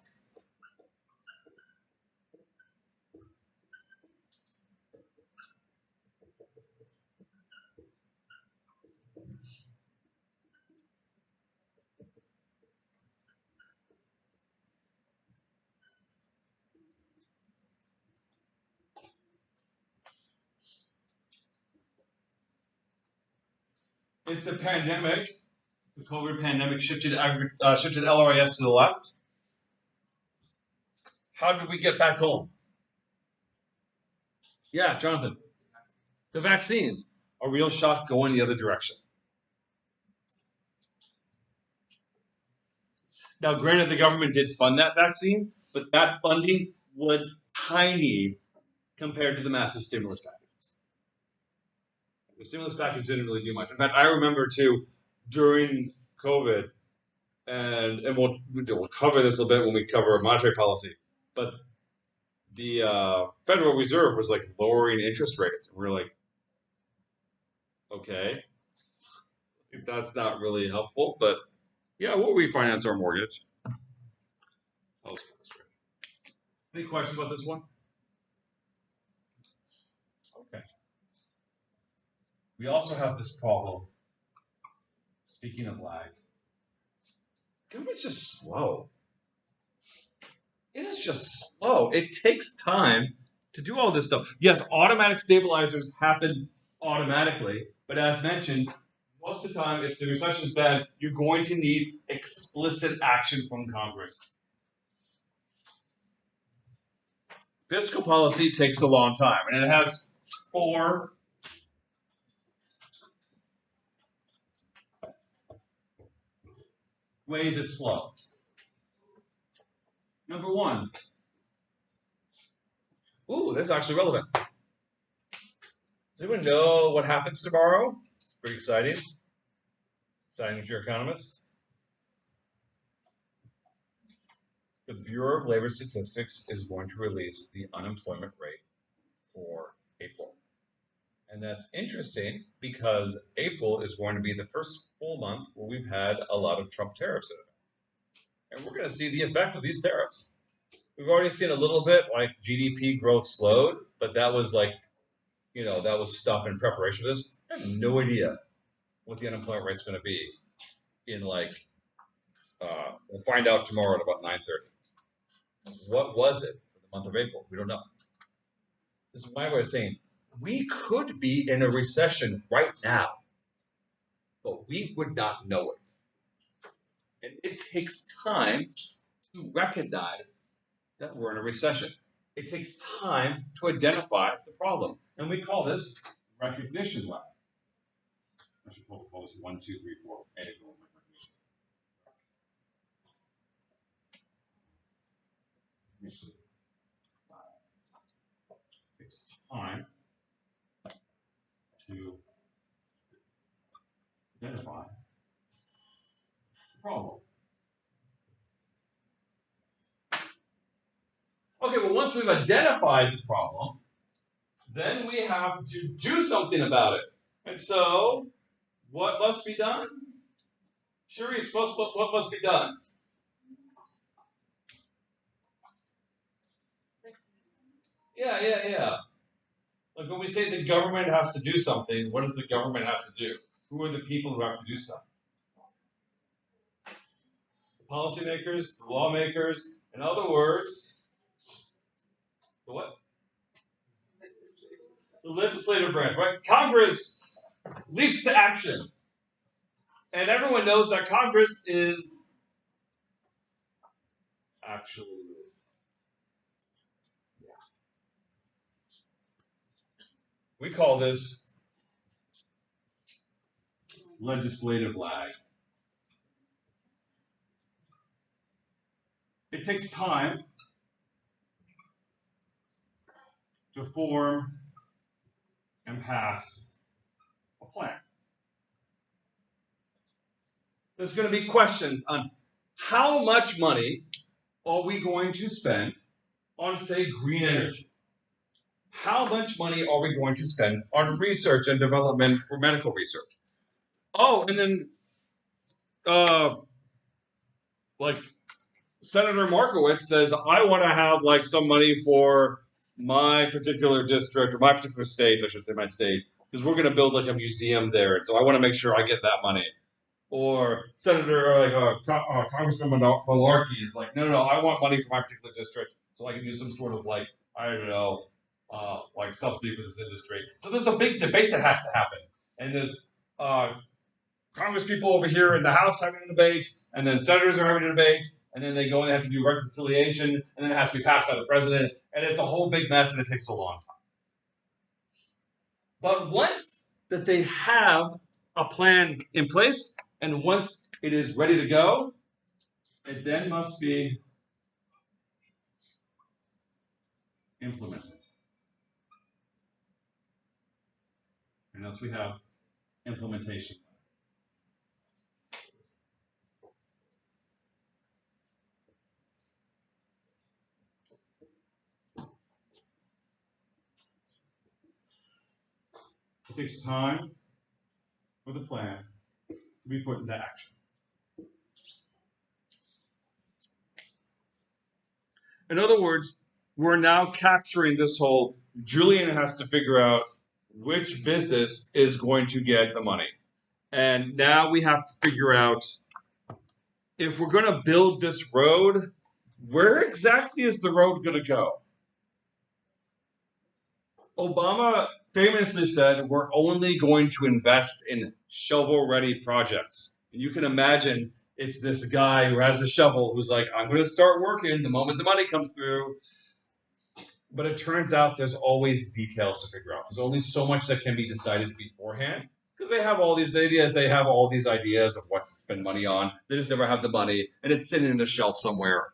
If the pandemic, the COVID pandemic, shifted LRIS to the left, how did we get back home? Yeah, Jonathan. The vaccines. A real shock going the other direction. Now, granted, the government did fund that vaccine, but that funding was tiny compared to the massive stimulus packages. The stimulus package didn't really do much. In fact, I remember too, during COVID, and we'll cover this a little bit when we cover monetary policy, but the Federal Reserve was like lowering interest rates. And we're like, okay, that's not really helpful, but yeah, we'll refinance our mortgage. Any questions about this one? Okay. We also have this problem. Speaking of lag, government's just slow. It is just slow. It takes time to do all this stuff. Yes, automatic stabilizers happen automatically, but as mentioned, most of the time, if the recession is bad, you're going to need explicit action from Congress. Fiscal policy takes a long time, and it has 4 ways it's slow. Number 1. Ooh, that's actually relevant. Does anyone know what happens tomorrow? It's pretty exciting. Exciting if you're economists. The Bureau of Labor Statistics is going to release the unemployment rate for April. And that's interesting because April is going to be the first full month where we've had a lot of Trump tariffs in it. And we're going to see the effect of these tariffs. We've already seen a little bit, like GDP growth slowed, but that was like, that was stuff in preparation for this. I have no idea what the unemployment rate's going to be in we'll find out tomorrow at about 9:30. What was it for the month of April? We don't know. This is my way of saying we could be in a recession right now, but we would not know it. And it takes time to recognize that we're in a recession. It takes time to identify the problem. And we call this recognition lag. I should call this 1, 2, 3, 4. It's time to identify the problem. Okay, well, once we've identified the problem, then we have to do something about it. And so, what must be done? Shuri, what must be done? Yeah. Like when we say the government has to do something, what does the government have to do? Who are the people who have to do stuff? The policymakers, the lawmakers, in other words, the what? The legislative branch, right? Congress leaps to action. And everyone knows that Congress is actually. We call this legislative lag. It takes time to form and pass a plan. There's going to be questions on how much money are we going to spend on, say, green energy? How much money are we going to spend on research and development for medical research? Oh, and then, like Senator Markowitz says, I want to have like some money for my particular district or my particular state, I should say my state, because we're going to build like a museum there, and so I want to make sure I get that money. Or Senator, or like Congressman Malarkey is like, no, I want money for my particular district, so I can do some sort of like, I don't know, like subsidy for this industry. So there's a big debate that has to happen, and there's Congress people over here in the House having a debate, and then senators are having a debate, and then they go and they have to do reconciliation, and then it has to be passed by the president, and it's a whole big mess, and it takes a long time. But once that they have a plan in place, and once it is ready to go, it then must be implemented. And thus we have implementation. It takes time for the plan to be put into action. In other words, we're now capturing this whole, Julian has to figure out which business is going to get the money. And now we have to figure out, if we're going to build this road, where exactly is the road going to go? Obama famously said, we're only going to invest in shovel-ready projects. And you can imagine it's this guy who has a shovel who's like, I'm going to start working the moment the money comes through. But it turns out there's always details to figure out. There's only so much that can be decided beforehand, because they have all these ideas. They have all these ideas of what to spend money on. They just never have the money, and it's sitting in a shelf somewhere.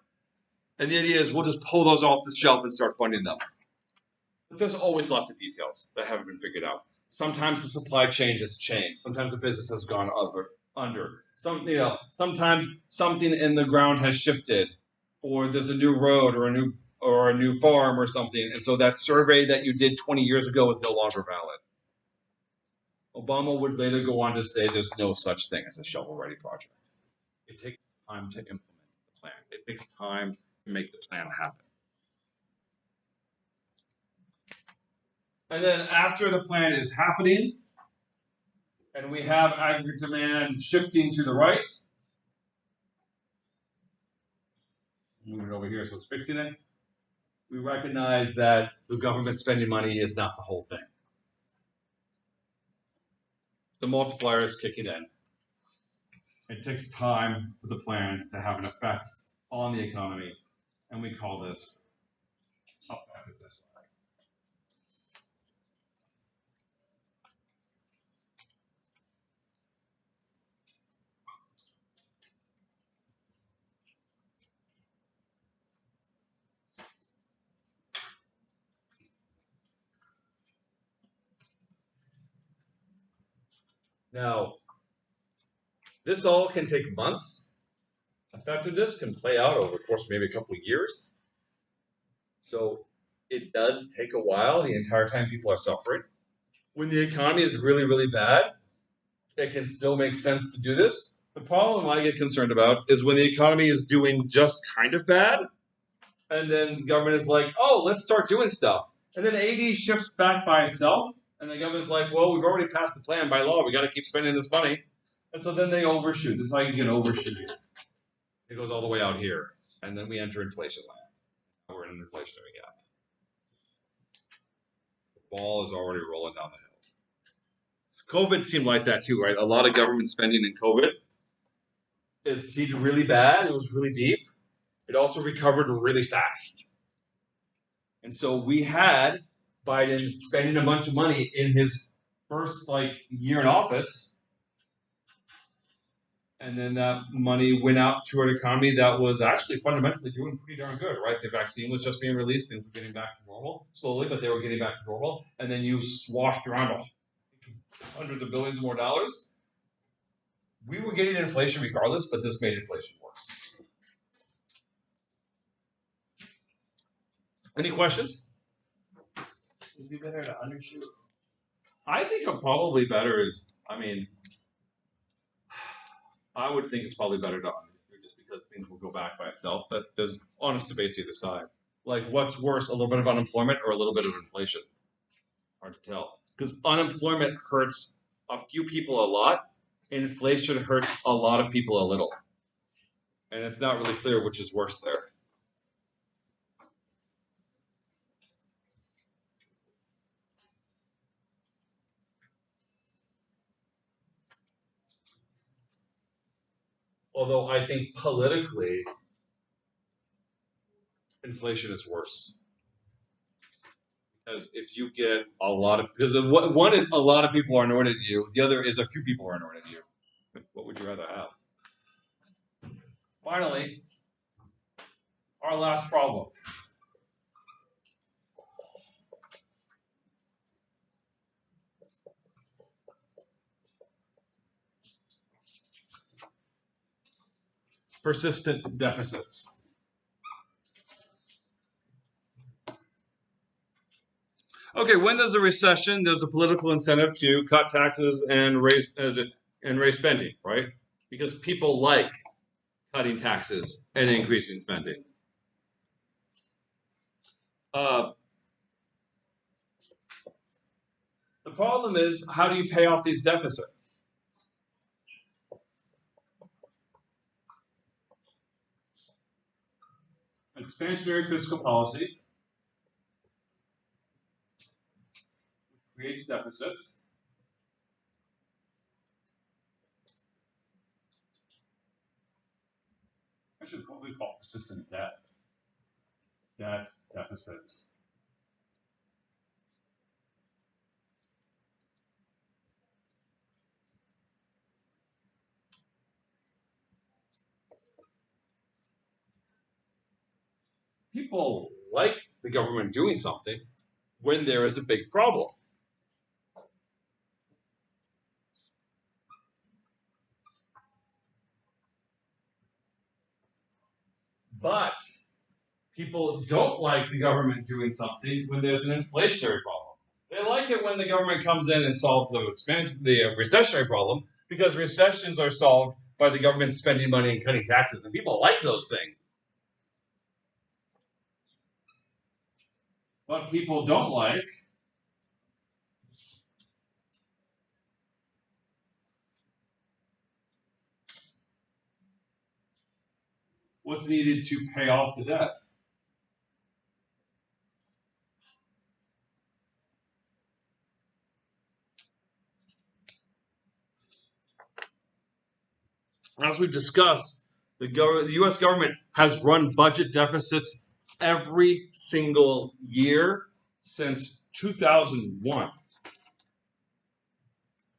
And the idea is we'll just pull those off the shelf and start funding them. But there's always lots of details that haven't been figured out. Sometimes the supply chain has changed. Sometimes the business has gone under. Sometimes something in the ground has shifted, or there's a new road or a new farm or something, and so that survey that you did 20 years ago is no longer valid. Obama would later go on to say there's no such thing as a shovel-ready project. It takes time to implement the plan. It takes time to make the plan happen. And then after the plan is happening, and we have aggregate demand shifting to the right, move it over here so it's fixing it, we recognize that the government spending money is not the whole thing. The multiplier is kicking in. It takes time for the plan to have an effect on the economy, and we call this effectiveness. Now, this all can take months. Effectiveness can play out over the course of maybe a couple of years. So it does take a while the entire time people are suffering. When the economy is really, really bad, it can still make sense to do this. The problem I get concerned about is when the economy is doing just kind of bad, and then the government is like, oh, let's start doing stuff. And then AD shifts back by itself, and the government's like, well, we've already passed the plan by law. We got to keep spending this money. And so then they overshoot. This is how you get overshooting. It goes all the way out here. And then we enter inflation land. We're in an inflationary gap. The ball is already rolling down the hill. COVID seemed like that too, right? A lot of government spending in COVID. It seemed really bad. It was really deep. It also recovered really fast. And so we had Biden spending a bunch of money in his first year in office. And then that money went out to an economy that was actually fundamentally doing pretty darn good, right? The vaccine was just being released, things were getting back to normal slowly, but they were getting back to normal. And then you swashed around hundreds of billions more dollars. We were getting inflation regardless, but this made inflation worse. Any questions? Would it be better to undershoot? I think probably better is, I would think it's probably better to undershoot just because things will go back by itself, but there's honest debates either side. Like, what's worse, a little bit of unemployment or a little bit of inflation? Hard to tell. Because unemployment hurts a few people a lot, inflation hurts a lot of people a little. And it's not really clear which is worse there. Although I think politically, inflation is worse. Because if you get a lot of, because one is a lot of people are annoyed at you, the other is a few people are annoyed at you. What would you rather have? Finally, our last problem. Persistent deficits. Okay, when there's a recession, there's a political incentive to cut taxes and raise spending, right? Because people like cutting taxes and increasing spending. The problem is, how do you pay off these deficits? Expansionary fiscal policy creates deficits. I should probably call persistent debt. Debt deficits. People like the government doing something when there is a big problem. But people don't like the government doing something when there's an inflationary problem. They like it when the government comes in and solves the recessionary problem, because recessions are solved by the government spending money and cutting taxes, and people like those things. What people don't like what's needed to pay off the debt. As we've discussed, the U.S. government has run budget deficits every single year since 2001.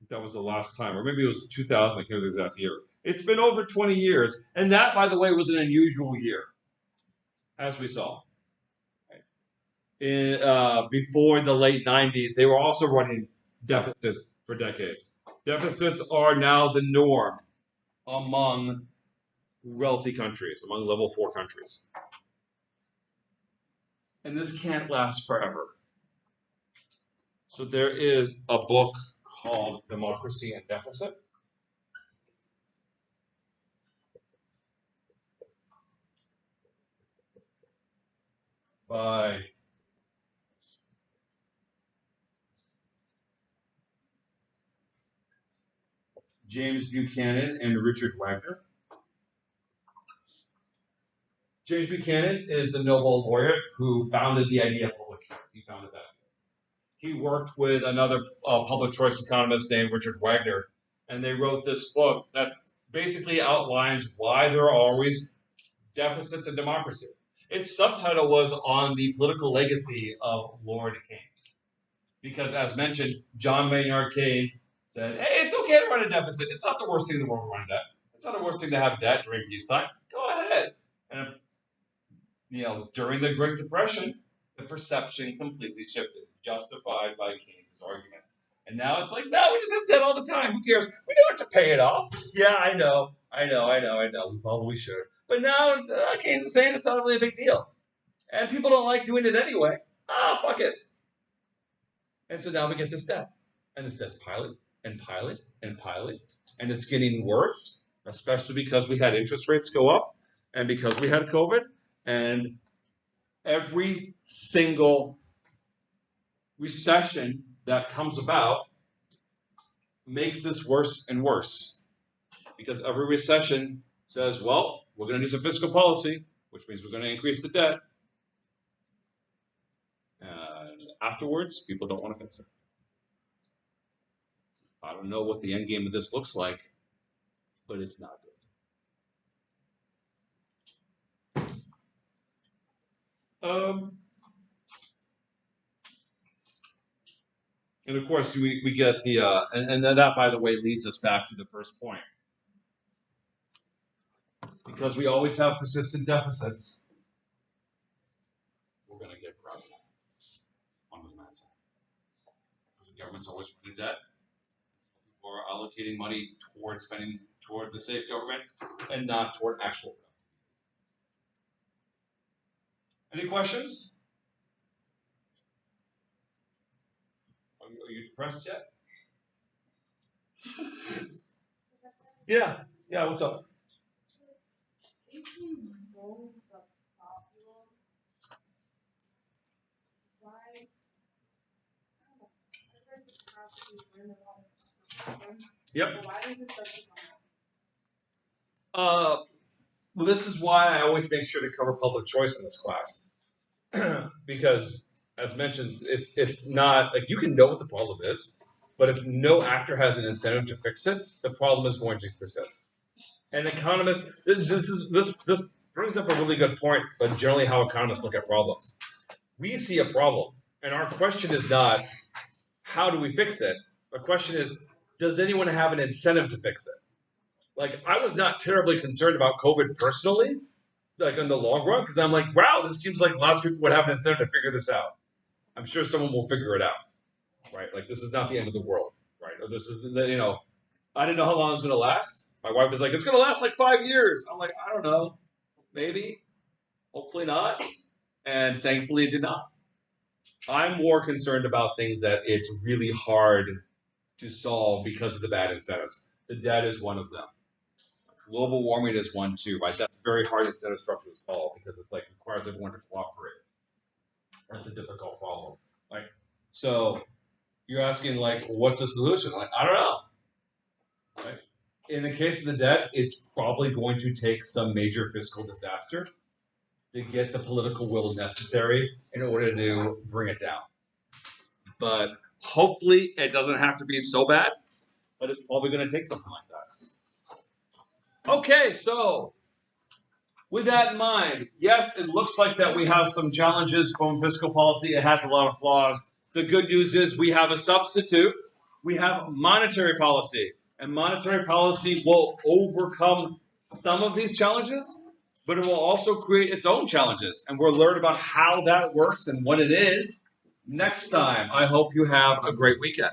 That was the last time, or maybe it was 2000, I can't remember the exact year. It's been over 20 years, and that, by the way, was an unusual year, as we saw. Before the late 90s, they were also running deficits for decades. Deficits are now the norm among wealthy countries, among level 4 countries. And this can't last forever. So there is a book called Democracy and Deficit. By James Buchanan and Richard Wagner. James Buchanan is the Nobel laureate who founded the idea of public choice. He founded that. he worked with another public choice economist named Richard Wagner, and they wrote this book that's basically outlines why there are always deficits in democracy. Its subtitle was on the political legacy of Lord Keynes. Because as mentioned, John Maynard Keynes said, hey, it's okay to run a deficit. It's not the worst thing in the world to run a debt. It's not the worst thing to have debt during peacetime. Go ahead. And during the Great Depression, the perception completely shifted, justified by Keynes' arguments. And now it's like, no, we just have debt all the time. Who cares? We don't have to pay it off. Yeah, I know. We probably should. But now Keynes is saying it's not really a big deal. And people don't like doing it anyway. Fuck it. And so now we get this debt. And it says pilot and pilot and pilot. And it's getting worse, especially because we had interest rates go up and because we had COVID. And every single recession that comes about makes this worse and worse. Because every recession says, well, we're going to do some fiscal policy, which means we're going to increase the debt. And afterwards, people don't want to fix it. I don't know what the end game of this looks like, but it's not good. And of course, we get the, and that, by the way, leads us back to the first point. Because we always have persistent deficits, we're going to get crowded on the demand side. Because the government's always running debt. People are allocating money toward spending toward the safe government and not toward actual government. Any questions? Are you depressed yet? Yeah, what's up? If we know the problem, why? I don't know. I heard this possibly learn about it. Yep. But why does this stuff come up? Well, this is why I always make sure to cover public choice in this class. Because, as mentioned, it's not, like, you can know what the problem is, but if no actor has an incentive to fix it, the problem is going to persist. And economists, this brings up a really good point, but generally how economists look at problems. We see a problem, and our question is not, how do we fix it? The question is, does anyone have an incentive to fix it? Like, I was not terribly concerned about COVID personally, like in the long run, because I'm like, wow, this seems like lots of people would have an incentive to figure this out. I'm sure someone will figure it out, right? Like, this is not the end of the world, right? Or this is, I didn't know how long it was going to last. My wife was like, it's going to last like 5 years. I'm like, I don't know. Maybe. Hopefully not. And thankfully it did not. I'm more concerned about things that it's really hard to solve because of the bad incentives. The debt is one of them. Global warming is one too, right? That's a very hard incentive structure to solve because it's like requires everyone to cooperate. That's a difficult problem. Like, so you're asking like, what's the solution? Like, I don't know. Right? In the case of the debt, it's probably going to take some major fiscal disaster to get the political will necessary in order to bring it down. But hopefully it doesn't have to be so bad, but it's probably going to take something like that. Okay, so with that in mind, yes, it looks like that we have some challenges from fiscal policy. It has a lot of flaws. The good news is we have a substitute. We have monetary policy. And monetary policy will overcome some of these challenges, but it will also create its own challenges. And we'll learn about how that works and what it is next time. I hope you have a great weekend.